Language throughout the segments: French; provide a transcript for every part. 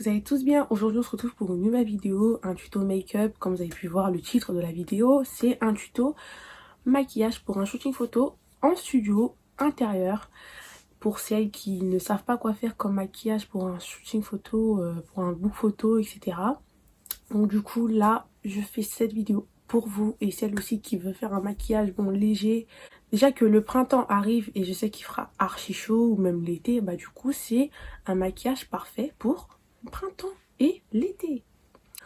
vous allez tous bien. Aujourd'hui on se retrouve pour une nouvelle vidéo, un tuto make-up. Comme vous avez pu voir le titre de la vidéo, c'est un tuto maquillage pour un shooting photo en studio intérieur. Pour celles qui ne savent pas quoi faire comme maquillage pour un shooting photo, pour un book photo, etc. Donc du coup là je fais cette vidéo pour vous et celles aussi qui veulent faire un maquillage bon léger. Déjà que le printemps arrive et je sais qu'il fera archi chaud ou même l'été, bah du coup c'est un maquillage parfait pour le printemps et l'été.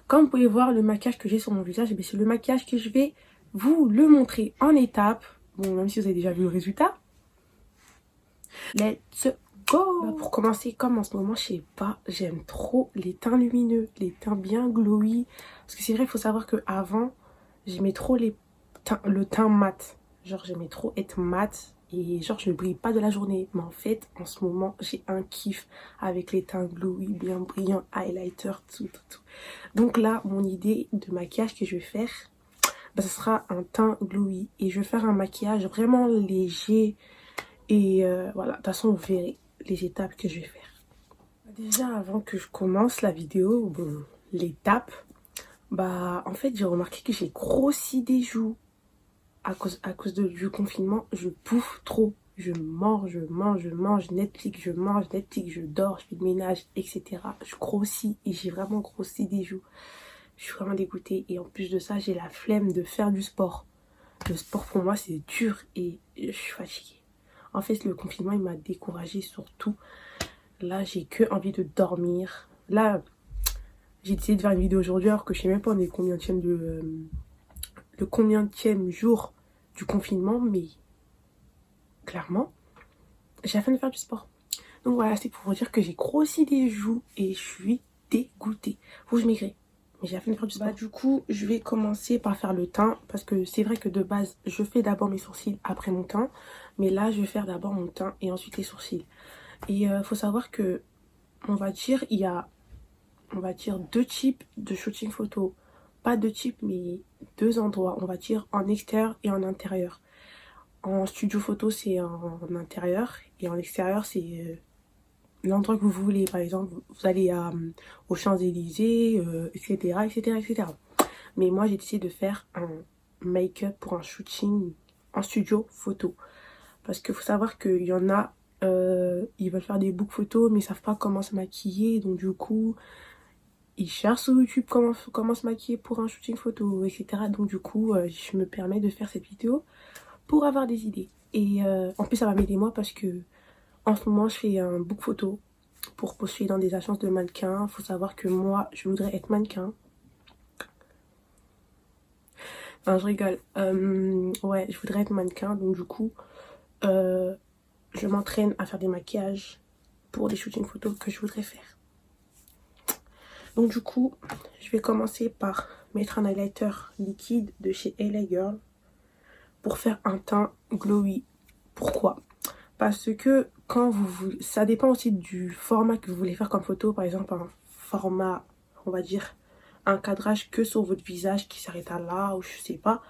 Comme vous pouvez voir le maquillage que j'ai sur mon visage, c'est le maquillage que je vais vous le montrer en étapes. Bon, même si vous avez déjà vu le résultat. Let's go! Pour commencer, comme en ce moment, je sais pas, j'aime trop les teints lumineux, les teints bien glowy. Parce que c'est vrai, il faut savoir que avant j'aimais trop le teint mat. Genre, j'aimais trop être mat et genre, je ne brille pas de la journée. Mais en fait, en ce moment, j'ai un kiff avec les teints glowy, bien brillants, highlighter, tout. Donc là, mon idée de maquillage que je vais faire, ce sera un teint glowy. Et je vais faire un maquillage vraiment léger. Et voilà, de toute façon, vous verrez les étapes que je vais faire. Déjà, avant que je commence la vidéo, bon, l'étape, en fait, j'ai remarqué que j'ai grossi des joues. À cause du confinement, je bouffe trop. Je mange Netflix, je dors, je fais le ménage, etc. Je grossis et j'ai vraiment grossi des joues. Je suis vraiment dégoûtée et en plus de ça, j'ai la flemme de faire du sport. Le sport pour moi, c'est dur et je suis fatiguée. En fait, le confinement, il m'a découragée surtout. Là, j'ai que envie de dormir. Là, j'ai décidé de faire une vidéo aujourd'hui alors que je sais même pas on est le combienième jour du confinement, mais clairement, j'ai la flemme de faire du sport. Donc voilà, c'est pour vous dire que j'ai grossi des joues et je suis dégoûtée. Faut que je maigris. Mais j'ai la flemme de faire du sport. Du coup, je vais commencer par faire le teint. Parce que c'est vrai que de base, je fais d'abord mes sourcils après mon teint. Mais là, je vais faire d'abord mon teint et ensuite les sourcils. Et faut savoir que, on va dire, il y a, deux types de shooting photo. Pas deux types, mais deux endroits. On va dire en extérieur et en intérieur. En studio photo, c'est en intérieur. Et en extérieur, c'est l'endroit que vous voulez. Par exemple, vous allez aux Champs-Élysées, etc., etc., etc. Mais moi, j'ai décidé de faire un make-up pour un shooting en studio photo. Parce qu'il faut savoir qu'il y en a, ils veulent faire des book photos, mais ils savent pas comment se maquiller. Donc du coup, ils cherchent sur YouTube comment se maquiller pour un shooting photo, etc. Donc du coup, je me permets de faire cette vidéo pour avoir des idées. Et en plus, ça va m'aider moi parce que en ce moment, je fais un book photo pour postuler dans des agences de mannequins. Faut savoir que moi, je voudrais être mannequin. Non, je rigole. Ouais, je voudrais être mannequin. Donc du coup, je m'entraîne à faire des maquillages pour des shootings photos que je voudrais faire. Donc du coup, je vais commencer par mettre un highlighter liquide de chez LA Girl pour faire un teint glowy. Pourquoi? Parce que quand ça dépend aussi du format que vous voulez faire comme photo. Par exemple, un format, on va dire, un cadrage que sur votre visage qui s'arrête à là ou je sais pas.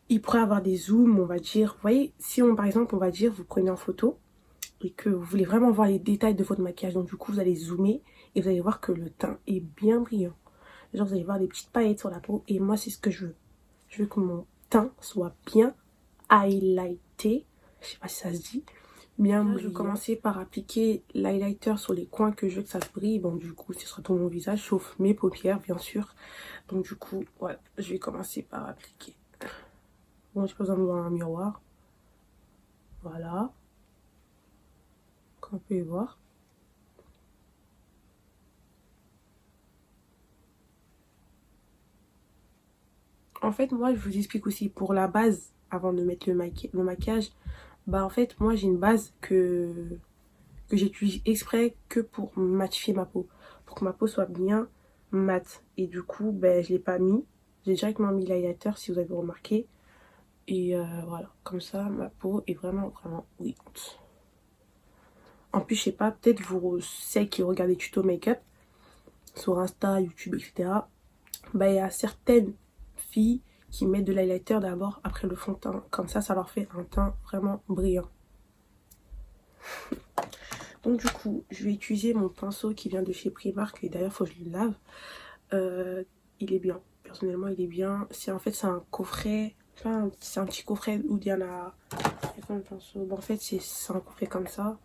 Il pourrait avoir des zooms, on va dire. Vous voyez, si par exemple, on va dire, vous prenez en photo et que vous voulez vraiment voir les détails de votre maquillage. Donc du coup, vous allez zoomer et vous allez voir que le teint est bien brillant. Genre, vous allez voir des petites paillettes sur la peau et moi, c'est ce que je veux. Je veux que mon teint soit bien highlighté. Je sais pas si ça se dit. Bien brillant. Je vais commencer par appliquer l'highlighter sur les coins que je veux que ça se brille. Bon, du coup, ce sera tout mon visage, sauf mes paupières, bien sûr. Donc du coup, voilà, je vais commencer par appliquer. Bon, j'ai pas besoin de voir un miroir. Voilà. Comme vous pouvez voir. En fait, moi, je vous explique aussi pour la base, avant de mettre le maquillage. En fait, moi, j'ai une base que j'utilise exprès que pour matifier ma peau. Pour que ma peau soit bien mat. Et du coup, je l'ai pas mis. J'ai directement mis l'highlighter, si vous avez remarqué. Et voilà, comme ça, ma peau est vraiment brillante. En plus, je sais pas, peut-être vous, celles qui regardent des tutos make-up sur Insta, YouTube, etc. Il y a certaines filles qui mettent de l'highlighter d'abord après le fond de teint. Comme ça leur fait un teint vraiment brillant. Donc du coup, je vais utiliser mon pinceau qui vient de chez Primark. Et d'ailleurs, il faut que je le lave. Il est bien. Personnellement, il est bien. En fait, c'est un coffret. Enfin, c'est un petit coffret où il y en a... Bon, en fait, c'est un coffret comme ça.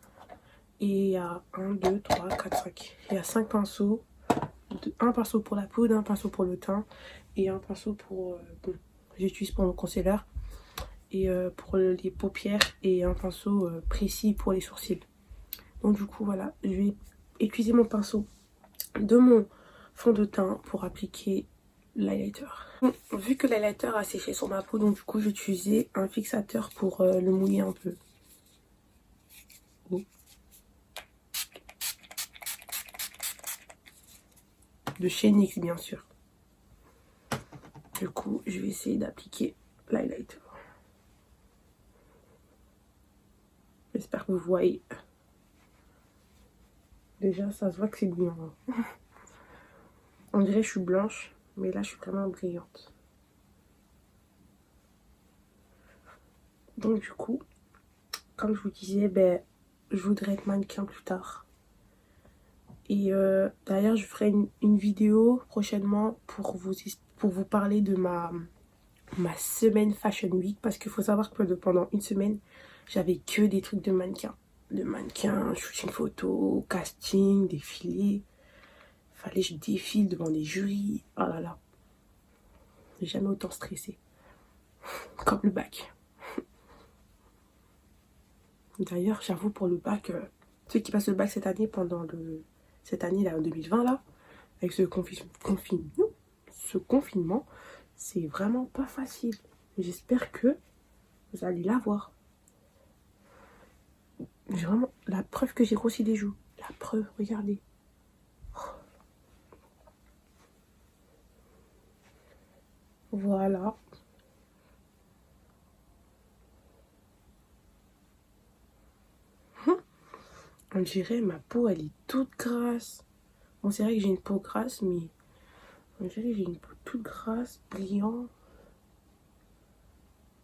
Et il y a 1, 2, 3, 4, 5. Il y a 5 pinceaux. Un pinceau pour la poudre, un pinceau pour le teint. Et un pinceau pour... bon, j'utilise pour mon concealer. Et pour les paupières. Et un pinceau précis pour les sourcils. Donc du coup, voilà. Je vais utiliser mon pinceau de mon fond de teint pour appliquer l'highlighter. Vu que l'highlighter a séché sur ma peau, donc du coup, j'ai utilisé un fixateur pour le mouiller un peu. Oh. De chez NYX, bien sûr. Du coup, je vais essayer d'appliquer l'highlighter. J'espère que vous voyez. Déjà, ça se voit que c'est brillant. On dirait que je suis blanche, mais là, je suis vraiment brillante. Donc, du coup, comme je vous disais, ben, je voudrais être mannequin plus tard. Et d'ailleurs, je ferai une vidéo prochainement pour vous parler de ma semaine Fashion Week. Parce qu'il faut savoir que pendant une semaine, j'avais que des trucs de mannequin. De mannequin, shooting photo, casting, défilé. Fallait que je défile devant des jurys. Oh là là. J'ai jamais autant stressé. Comme le bac. D'ailleurs, j'avoue pour le bac, ceux qui passent le bac cette année cette année là, en 2020 là, avec ce confinement, c'est vraiment pas facile. J'espère que vous allez l'avoir. J'ai vraiment la preuve que j'ai grossi des joues. La preuve, regardez. Voilà. On dirait ma peau, elle est toute grasse. Bon, c'est vrai que j'ai une peau grasse, mais on dirait que j'ai une peau toute grasse, brillante.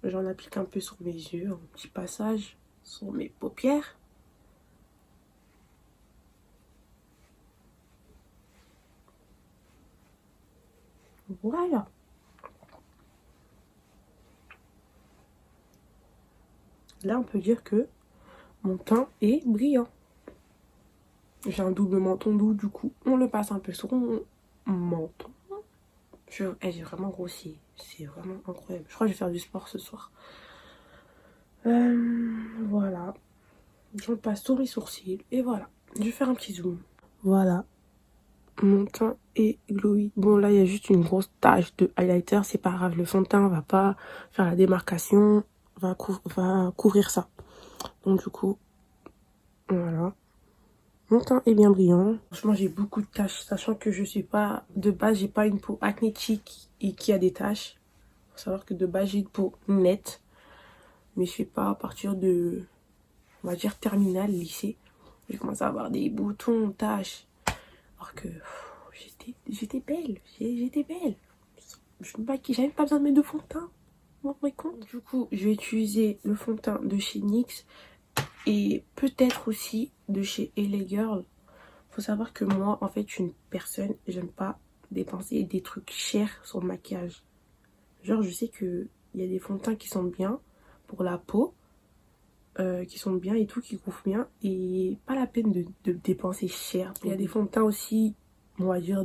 J'en applique un peu sur mes yeux, un petit passage sur mes paupières. Voilà. Là, on peut dire que mon teint est brillant. J'ai un double menton doux, du coup, on le passe un peu sur mon menton. J'ai vraiment grossi. C'est vraiment incroyable. Je crois que je vais faire du sport ce soir. Voilà. Je le passe sur mes sourcils. Et voilà. Je vais faire un petit zoom. Voilà. Mon teint est glowy. Bon, là, il y a juste une grosse tache de highlighter. C'est pas grave. Le fond de teint va pas faire la démarcation. Va couvrir ça. Donc, du coup, voilà. Mon teint est bien brillant. Franchement, j'ai beaucoup de taches. Sachant que je suis pas... De base, j'ai pas une peau acnétique et qui a des taches. Faut savoir que de base, j'ai une peau nette. Mais je sais pas, à partir de... On va dire terminale, lycée. J'ai commencé à avoir des boutons, taches. Alors que... J'étais belle. J'étais belle. J'avais pas besoin de mettre de fond de teint. Vous vous rendez compte? Du coup, je vais utiliser le fond de teint de chez NYX. Et peut-être aussi de chez LA Girl. Faut savoir que moi, en fait, je suis une personne, j'aime pas dépenser des trucs chers sur le maquillage. Genre, je sais qu'il y a des fonds de teint qui sont bien pour la peau, qui sont bien et tout, qui couvrent bien. Et pas la peine de dépenser cher. Il y a des fonds de teint aussi, on va dire,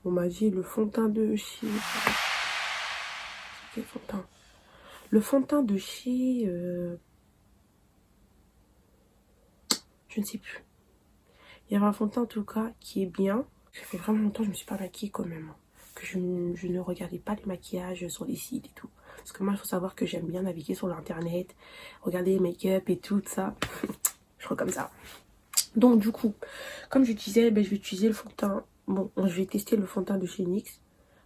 on m'a dit le fond de teint de chez... Quel fond de teint? Le fond de teint de chez... Je ne sais plus. Il y avait un fond de teint en tout cas qui est bien. Ça fait vraiment longtemps que je me suis pas maquillée quand même. Que je ne regardais pas les maquillages sur les sites et tout. Parce que moi, il faut savoir que j'aime bien naviguer sur l'internet, regarder les make-up et tout ça. Je crois comme ça. Donc du coup, comme je disais, ben, je vais utiliser le fond de teint. Bon, je vais tester le fond de teint de chez NYX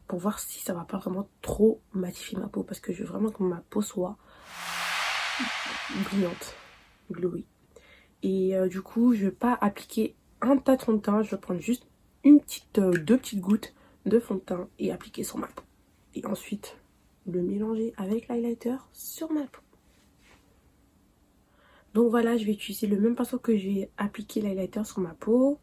pour voir si ça va pas vraiment trop matifier ma peau. Parce que je veux vraiment que ma peau soit brillante, glowy. Et du coup, je vais pas appliquer un tas de fond de teint. Je vais prendre juste deux petites gouttes de fond de teint et appliquer sur ma peau. Et ensuite, le mélanger avec l'highlighter sur ma peau. Donc voilà, je vais utiliser le même pinceau que j'ai appliqué l'highlighter sur ma peau.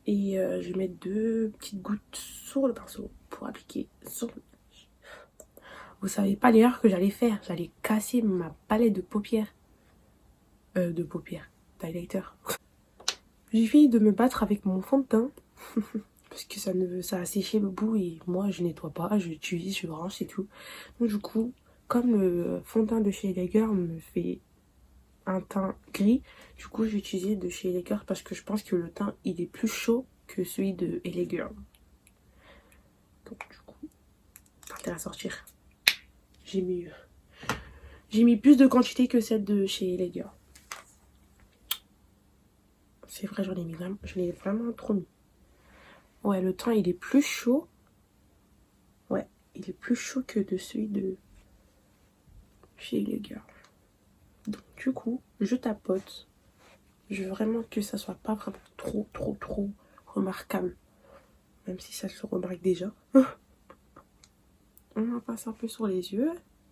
Et je vais mettre 2 petites gouttes sur le pinceau pour appliquer sur le visage. Vous savez pas l'erreur que j'allais faire. J'allais casser ma palette de paupières. D'highlighter. J'ai fini de me battre avec mon fond de teint. Parce que ça a séché le bout et moi je nettoie pas, je l'utilise, je range et tout. Donc du coup, comme le fond de teint de chez Lager me fait un teint gris, du coup je vais utiliser de chez Lager parce que je pense que le teint il est plus chaud que celui de Lager. Donc du coup, intérêt à sortir. J'ai mis plus de quantité que celle de chez Lager. C'est vrai, j'en ai vraiment trop mis. Ouais, le teint il est plus chaud. Ouais, il est plus chaud que de celui de chez Lager. Donc du coup, je tapote. Je veux vraiment que ça soit pas vraiment trop remarquable. Même si ça se remarque déjà. On en passe un peu sur les yeux,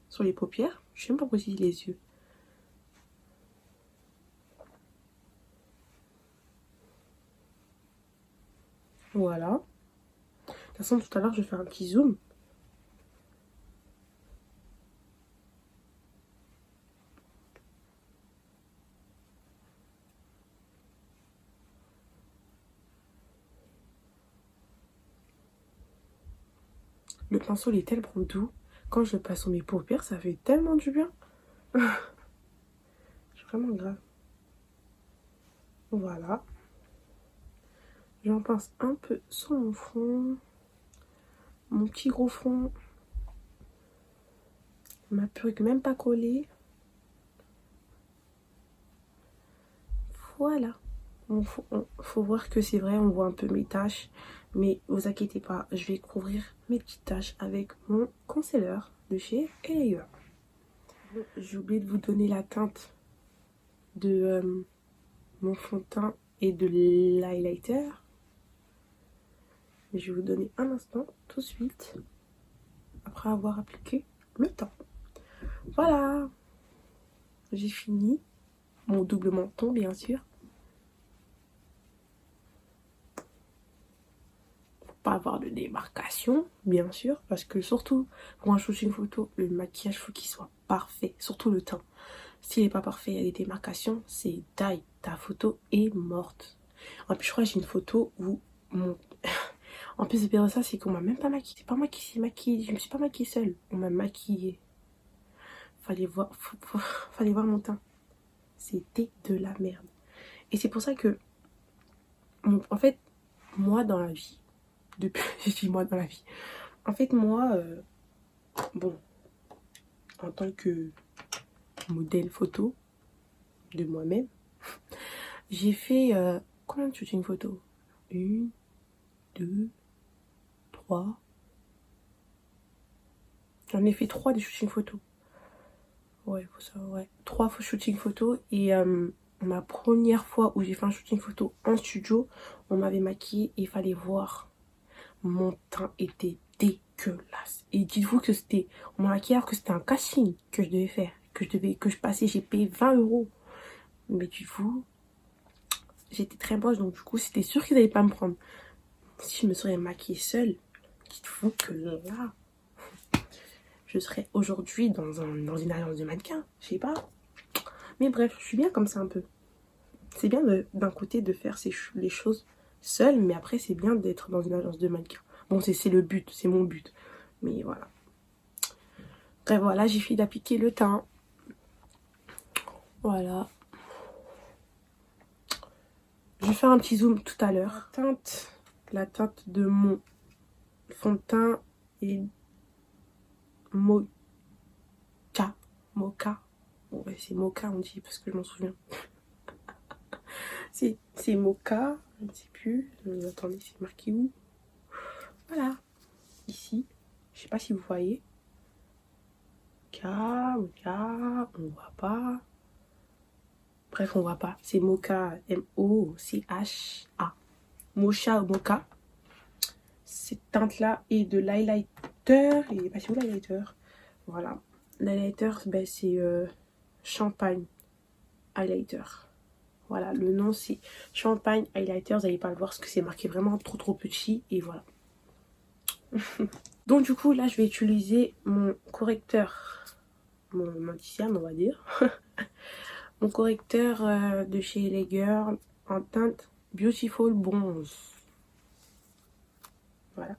sur les paupières. Je sais même pas préciser les yeux. Voilà. De toute façon, tout à l'heure, je vais faire un petit zoom. Le pinceau, il est tellement doux. Quand je le passe sur mes paupières, ça fait tellement du bien. C'est vraiment grave. Voilà. J'en pince un peu sur mon front. Mon petit gros front. Ma perruque même pas collée. Voilà. Faut voir que c'est vrai, on voit un peu mes taches. Mais vous inquiétez pas, je vais couvrir mes petites taches avec mon concealer de chez Layer. J'ai oublié de vous donner la teinte de mon fond de teint et de l'highlighter. Je vais vous donner un instant, tout de suite, après avoir appliqué le teint. Voilà, j'ai fini. Mon double menton, bien sûr. Pas avoir de démarcation, bien sûr, parce que surtout pour un shooting photo, le maquillage faut qu'il soit parfait, surtout le teint. S'il n'est pas parfait, il y a des démarcations, c'est die, ta photo est morte. En plus, je crois que j'ai une photo où mon... En plus de pire de ça, c'est qu'on m'a même pas maquillée. C'est pas moi qui s'est maquillée, je me suis pas maquillée seule, on m'a maquillée. Fallait voir mon teint. C'était de la merde. Et c'est pour ça que, en fait, moi dans la vie, depuis, je dis moi dans la vie, en fait moi, bon, en tant que modèle photo de moi-même, j'ai fait combien de shootings photo? 1, 2, 3. J'en ai fait 3 des shootings photo. Ouais, faut ça, ouais. 3 shootings photo. Et ma première fois où j'ai fait un shooting photo en studio, on m'avait maquillée et il fallait voir. Mon teint était dégueulasse. Et dites-vous que c'était, on m'a maquillé alors que c'était un casting que je devais faire. Que je passais, j'ai payé 20 €. Mais du coup, j'étais très moche, donc du coup, c'était sûr qu'ils n'allaient pas me prendre. Si je me serais maquillée seule, dites-vous que là, je serais aujourd'hui dans une agence de mannequin. Je sais pas. Mais bref, je suis bien comme ça un peu. C'est bien d'un côté de faire les choses seule, mais après, c'est bien d'être dans une agence de mannequin. Bon, c'est le but, c'est mon but. Mais voilà. Bref, voilà, j'ai fini d'appliquer le teint. Voilà. Je vais faire un petit zoom tout à l'heure. La teinte de mon fond de teint est mocha. Mocha. Bon, ouais, c'est mocha, on dit, parce que je m'en souviens. c'est mocha, je ne sais plus. Attendez, c'est marqué où? Voilà. Ici. Je sais pas si vous voyez. Mocha, on voit pas. Bref, on voit pas. C'est mocha, M-O-C-H-A. Mocha ou mocha. Cette teinte-là est de l'highlighter. Il est passé où l'highlighter? Voilà. L'highlighter, ben, c'est champagne. Highlighter. Voilà, le nom c'est Champagne Highlighter. Vous n'allez pas le voir parce que c'est marqué vraiment trop petit. Et voilà. Donc du coup, là, je vais utiliser mon correcteur, mon indiciaire, on va dire. Mon correcteur de chez Les Girls en teinte Beautiful Bronze. Voilà.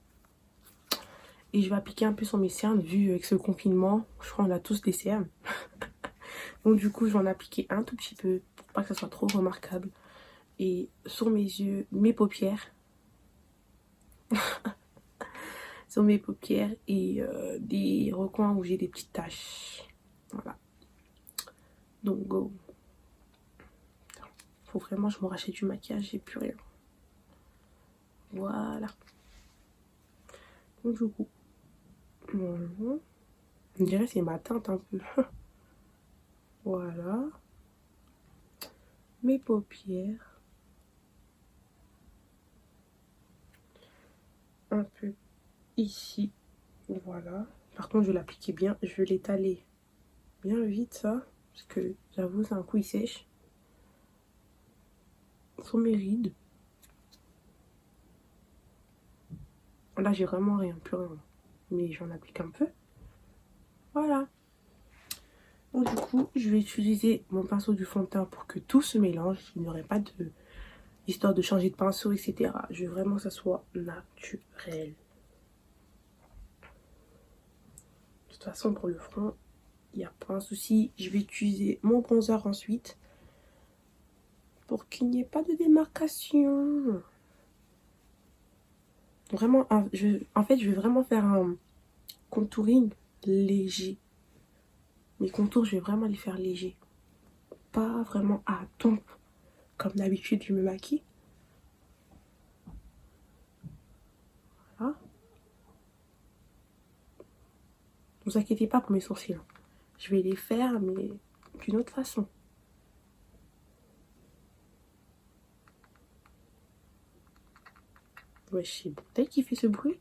Et je vais appliquer un peu sur mes cernes, vu avec ce confinement, je crois qu'on a tous des cernes. Donc du coup, je vais en appliquer un tout petit peu, pour pas que ça soit trop remarquable. Et sur mes yeux, mes paupières. Sur mes paupières et des recoins où j'ai des petites taches. Voilà. Donc go. Faut vraiment que je me rachète du maquillage, j'ai plus rien. Voilà. Donc du coup, on dirait que c'est ma teinte un peu. Voilà. Mes paupières. Un peu ici. Voilà. Par contre, je vais l'appliquer bien. Je vais l'étaler bien vite, ça. Parce que j'avoue, c'est un coup, il sèche. Sur mes rides. Là, j'ai vraiment rien, plus rien. Mais j'en applique un peu. Voilà. Donc du coup, je vais utiliser mon pinceau du fond de teint pour que tout se mélange. Il n'y aurait pas de... histoire de changer de pinceau, etc. Je veux vraiment que ça soit naturel. De toute façon, pour le front, il n'y a pas un souci. Je vais utiliser mon bronzer ensuite. Pour qu'il n'y ait pas de démarcation. Vraiment, en fait, je vais vraiment faire un contouring léger. Mes contours, je vais vraiment les faire légers. Pas vraiment à tombe. Comme d'habitude, je me maquille. Voilà. Ne vous inquiétez pas pour mes sourcils. Je vais les faire, mais d'une autre façon. Ouais, c'est bon. T'as qui fait ce bruit?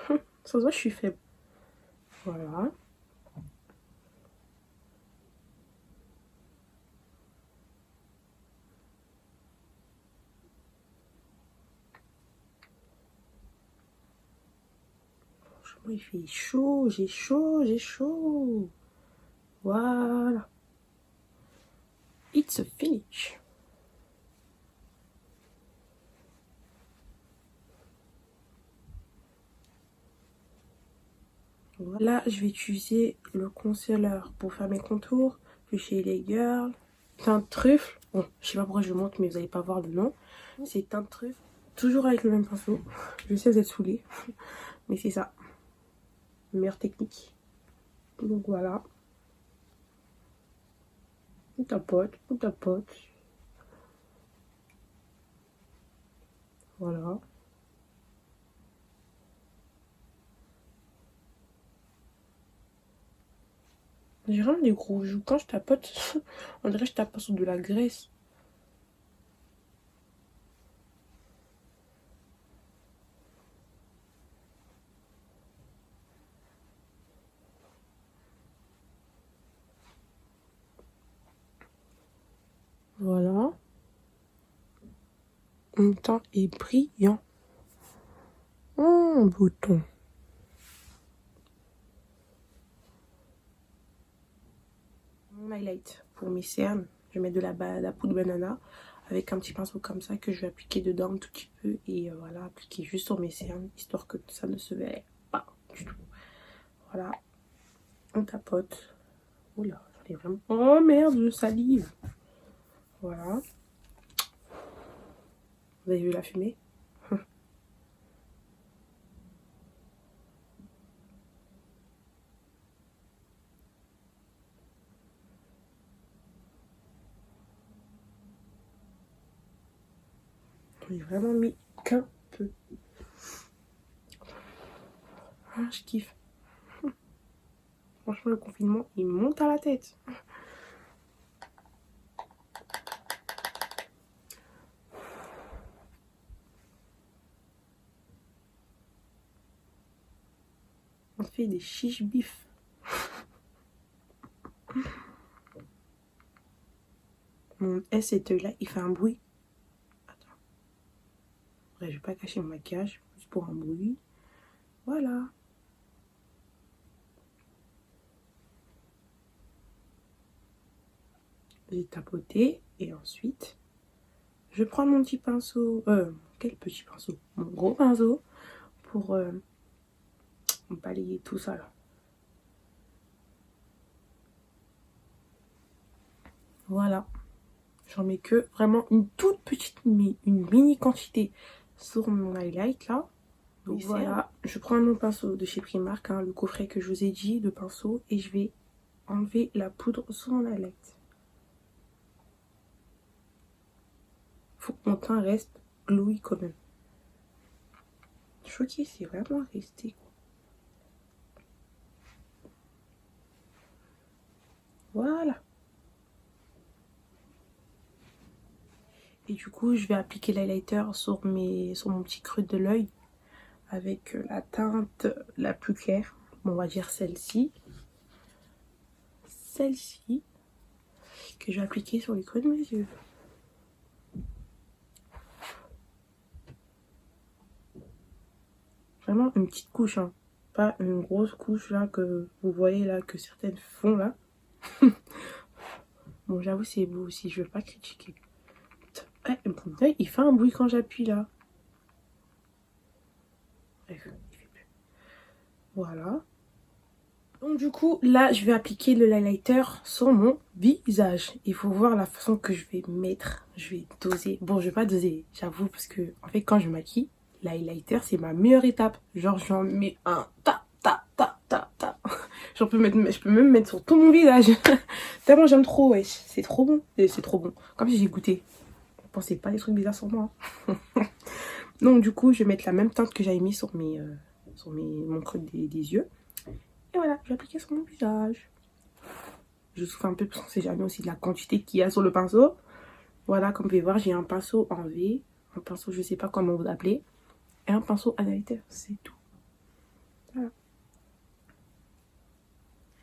Ça se voit, je suis faible. Voilà. Franchement, il fait chaud, j'ai chaud, j'ai chaud. Voilà. It's a finish. Là, je vais utiliser le concealer pour faire mes contours de chez Les Girls. Teinte truffe. Bon, je sais pas pourquoi je montre, mais vous n'allez pas voir le nom. C'est teinte truffe. Toujours avec le même pinceau. Je sais, vous êtes saoulés. Mais c'est ça. Meilleure technique. Donc voilà. On tapote, on tapote. Voilà. J'ai vraiment des gros joues. Quand je tapote, on dirait que je tape sur de la graisse. Voilà. Mon teint est brillant. Bouton. Mon highlight pour mes cernes. Je vais mettre de la poudre banana avec un petit pinceau comme ça que je vais appliquer dedans un tout petit peu. Et voilà, appliquer juste sur mes cernes, histoire que ça ne se verrait pas du tout. Voilà. On tapote. Oula, j'en ai vraiment... Oh merde, je salive. Voilà. Vous avez vu la fumée? J'ai vraiment mis qu'un peu. Ah, je kiffe. Franchement, le confinement, il monte à la tête. On fait des chiches bifs. cet œil là il fait un bruit. Attends. Ouais, je vais pas cacher mon maquillage juste pour un bruit. Voilà. J'ai tapoté et ensuite je prends mon petit pinceau, quel petit pinceau, mon gros pinceau pour balayer tout ça là. Voilà, j'en mets que vraiment une toute petite, une mini quantité sur mon highlight là. Donc voilà, je prends mon pinceau de chez Primark, hein, le coffret que je vous ai dit de pinceau, et je vais enlever la poudre sur mon highlight. Faut que mon teint reste glowy quand même. Choqué, c'est vraiment resté quoi. Voilà. Et du coup, je vais appliquer l'highlighter sur mon petit creux de l'œil avec la teinte la plus claire. Bon, on va dire celle-ci. Celle-ci que je vais appliquer sur les creux de mes yeux. Vraiment une petite couche, hein. Pas une grosse couche là que vous voyez là, que certaines font là. Bon, j'avoue, c'est beau aussi, je veux pas critiquer. Mon œil, il fait un bruit quand j'appuie là. Bref, il fait plus. Voilà. Donc du coup, là, je vais appliquer le highlighter sur mon visage. Il faut voir la façon que je vais mettre. Je vais doser. Bon, je vais pas doser, j'avoue, parce que en fait, quand je maquille, l'highlighter, c'est ma meilleure étape. Genre, j'en mets un ta ta ta ta ta. Je peux même mettre sur tout mon visage. Tellement j'aime trop, wesh. C'est trop bon. C'est trop bon. Comme si j'ai goûté. Vous pensez pas des trucs bizarres sur moi. Hein. Donc du coup, je vais mettre la même teinte que j'avais mis sur mon creux des yeux. Et voilà, je vais appliquer sur mon visage. Je souffle un peu parce qu'on sait jamais aussi de la quantité qu'il y a sur le pinceau. Voilà, comme vous pouvez voir, j'ai un pinceau en V. Un pinceau, je sais pas comment vous appelez. Et un pinceau highlighter, c'est tout. Voilà.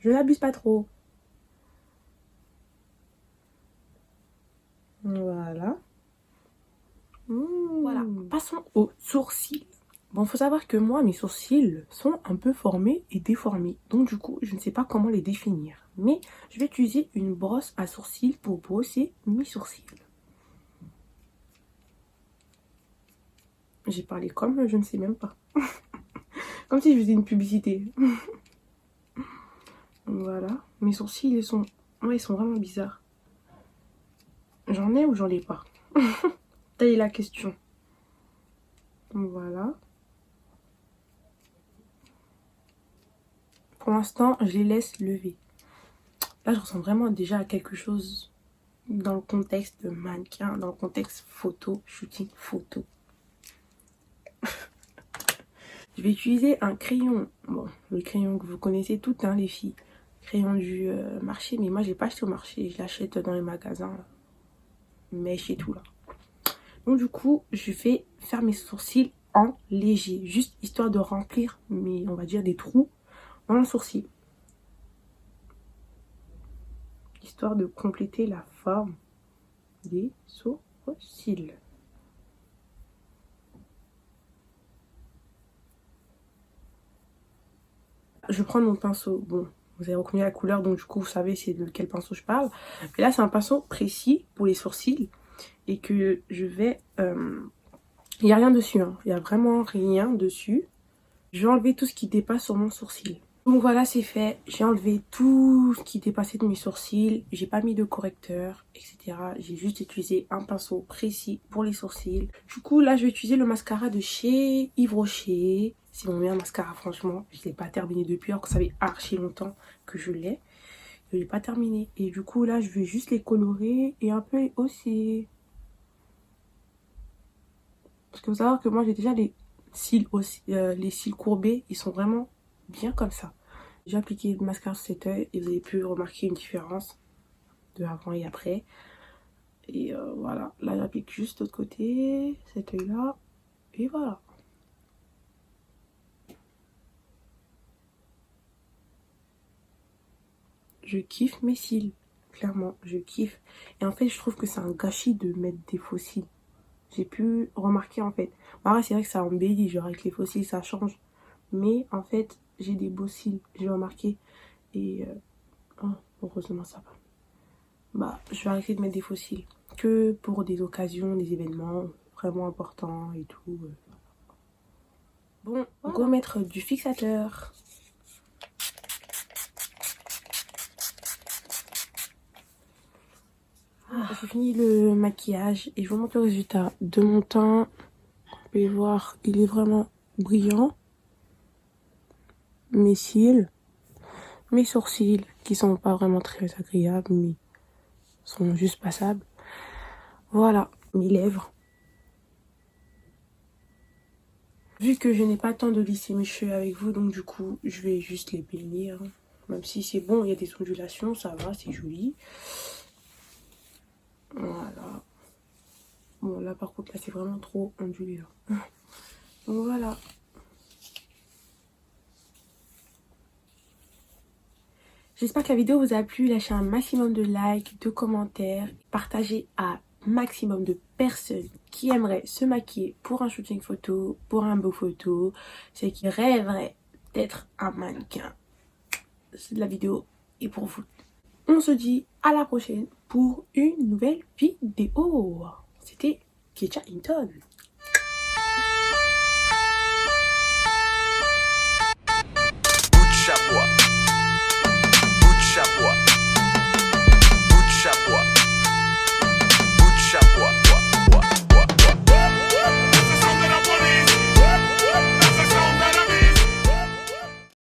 Je n'abuse pas trop. Voilà. Voilà, passons aux sourcils. Bon, faut savoir que moi, mes sourcils sont un peu formés et déformés. Donc du coup, je ne sais pas comment les définir. Mais je vais utiliser une brosse à sourcils pour brosser mes sourcils. J'ai parlé comme je ne sais même pas. Comme si je faisais une publicité. Voilà. Mes sourcils, ils sont vraiment bizarres. J'en ai ou j'en ai pas? Telle est la question. Voilà. Pour l'instant, je les laisse lever. Là, je ressens vraiment déjà à quelque chose dans le contexte de mannequin, dans le contexte photo, shooting photo. Je vais utiliser un crayon. Bon, le crayon que vous connaissez toutes, hein, les filles. Crayon du marché, mais moi, je l'ai pas acheté au marché. Je l'achète dans les magasins. Mèche et tout, là. Donc, du coup, je vais faire mes sourcils en léger. Juste histoire de remplir, on va dire, des trous dans le sourcil. Histoire de compléter la forme des sourcils. Je prends mon pinceau. Bon, vous avez reconnu la couleur, donc du coup, vous savez c'est de quel pinceau je parle. Mais là, c'est un pinceau précis pour les sourcils. Et que je vais... Il n'y a rien dessus, hein. Il n'y a vraiment rien dessus. Je vais enlever tout ce qui dépasse sur mon sourcil. Donc voilà, c'est fait. J'ai enlevé tout ce qui dépassait de mes sourcils. J'ai pas mis de correcteur, etc. J'ai juste utilisé un pinceau précis pour les sourcils. Du coup, là, je vais utiliser le mascara de chez Yves Rocher. C'est mon meilleur mascara, franchement. Je ne l'ai pas terminé depuis, alors que ça fait archi longtemps que je l'ai. Je ne l'ai pas terminé. Et du coup, là, je vais juste les colorer et un peu hausser. Parce que vous savez que moi, j'ai déjà les cils courbés. Ils sont vraiment bien comme ça. J'ai appliqué le mascara sur cet œil et vous avez pu remarquer une différence de avant et après. Et voilà, là j'applique juste l'autre côté, cet œil là, et voilà. Je kiffe mes cils, clairement, je kiffe. Et en fait, je trouve que c'est un gâchis de mettre des faux cils. J'ai pu remarquer en fait. Bah, c'est vrai que ça embellit, genre avec les faux cils, ça change. Mais en fait, j'ai des beaux cils, j'ai remarqué. Et oh, heureusement, ça va. Bah, je vais arrêter de mettre des faux cils. Que pour des occasions, des événements vraiment importants et tout. Bon, voilà. Go mettre du fixateur. J'ai fini le maquillage et je vous montre le résultat de mon teint. Vous pouvez voir, il est vraiment brillant. Mes cils, mes sourcils qui sont pas vraiment très agréables mais sont juste passables. Voilà, mes lèvres. Vu que je n'ai pas le temps de lisser mes cheveux avec vous, donc du coup, je vais juste les peigner. Hein. Même si c'est bon, il y a des ondulations, ça va, c'est joli. Voilà. Bon, là par contre, là c'est vraiment trop ondulé. Là. Donc voilà. J'espère que la vidéo vous a plu. Lâchez un maximum de likes, de commentaires. Partagez à un maximum de personnes qui aimeraient se maquiller pour un shooting photo, pour un beau photo. Ceux qui rêveraient d'être un mannequin. La vidéo est pour vous. On se dit à la prochaine pour une nouvelle vidéo. C'était Kecha Hinton.